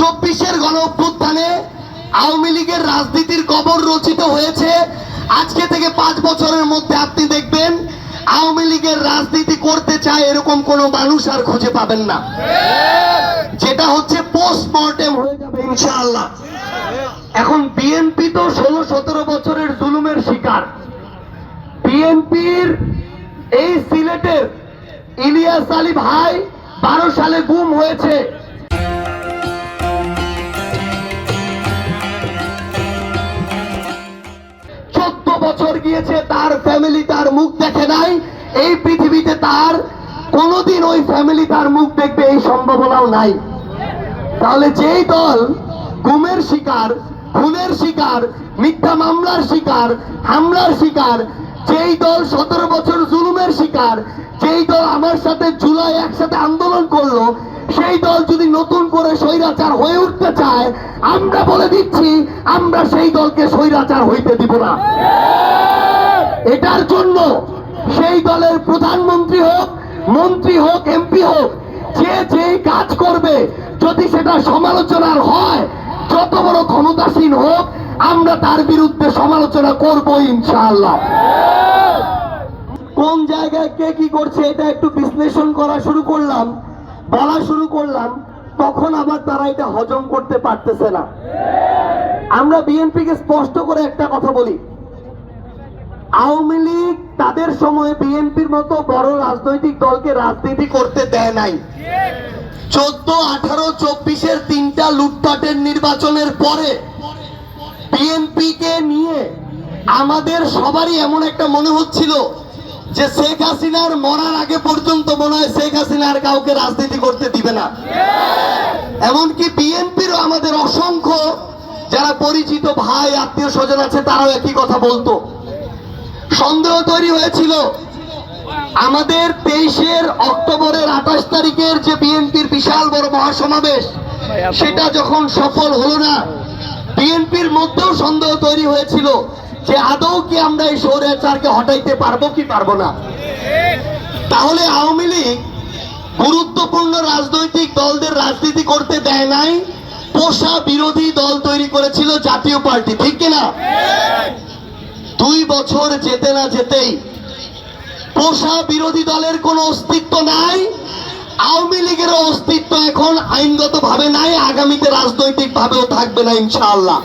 24-এর গণ অভ্যুত্থানে আওয়ামী লীগের রাজনীতির কবর রচিত হয়েছে। আজকে থেকে 5 বছরের মধ্যে আপনি দেখবেন আওয়ামী লীগের রাজনীতি করতে চায় এরকম কোন মানুষ আর খুঁজে পাবেন না। যেটা হচ্ছে পোস্টমর্টেম হয়ে যাবে ইনশাআল্লাহ। এখন বিএনপি তো 16-17 বছরের জুলুমের শিকার। বিএনপির এই সিলেটের ইলিয়াস আলী ভাই 12 সালে গুম হয়েছে। 14 বছর গিয়েছে, তার ফ্যামিলি তার মুখ দেখে নাই। এই পৃথিবীতে তার কোনোদিন ওই ফ্যামিলি তার মুখ দেখবে এই সম্ভাবনাও নাই। তাহলে যেই দল গুমের শিকার, খুনের শিকার, মিথ্যা মামলার শিকার, হামলার শিকার, যেই দল 17 বছর জুলুমের শিকার, যেই দল আমার সাথে জুলাই একসাথে আন্দোলন করলো, সেই দল যদি নতুন করে স্বৈরাচার হয়ে উঠতে চায়, আমরা বলে দিচ্ছি আমরা সেই দলকে স্বৈরাচার হইতে দিব না। এটার জন্য সেই দলের প্রধানমন্ত্রী হোক, মন্ত্রী হোক, এমপি হোক, যে যেই কাজ করবে যদি সেটা সমালোচনার হয়, যত বড় ক্ষমতাসীন হোক, আমরা তার বিরুদ্ধে সমালোচনা করব ইনশাআল্লাহ। কোন জায়গায় কে কি করছে এটা একটু বিশ্লেষণ করা শুরু করলাম, বলা শুরু করলাম, তখন আবার তারা এটা হজম করতে পারতেছে না। আমরা বিএনপিকে স্পষ্ট করে একটা কথা বলি, আওয়ামী লীগ তাদের সময়ে বিএনপির মতো বড় রাজনৈতিক দলকে রাজনীতি করতে দেয় নাই। 14, 18, 24-এর 3টা লুটপাটের নির্বাচনের পরে বিএনপিকে নিয়ে আমাদের সবারই এমন একটা মনে হচ্ছিল যে শেখ হাসিনার মরার আগে পর্যন্ত মনে হয় শেখ হাসিনার কাউকে রাজনীতি করতে দিবে না। এমনকি বিএনপিরও আমাদের অসংখ্য যারা পরিচিত ভাই আত্মীয় স্বজন আছে তারাও একই কথা বলতো। সন্দেহ তৈরি হয়েছিল আমাদের 23 অক্টোবরের 28 তারিখের যে বিএনপির বিশাল বড় মহাসমাবেশ, সেটা যখন সফল হলো না, বিএনপির মধ্যেও সন্দেহ তৈরি হয়েছিল যে আদৌ কি আমরা এই স্বৈরাচারকে হটাইতে পারবো কি পারবো না। তাহলে আওয়ামী লীগ গুরুত্বপূর্ণ রাজনৈতিক দলদের রাজনীতি করতে দেয় নাই, পোষা বিরোধী দল তৈরি করেছিল জাতীয় পার্টি, ঠিক কিনা? 2 বছর যেতে না যেতেই পোষা বিরোধী দলের কোনো অস্তিত্ব নাই, আওয়ামী লীগেরও অস্তিত্ব এখন আইনগত ভাবে নাই, আগামীতে রাজনৈতিক ভাবেও থাকবে না ইনশাআল্লাহ।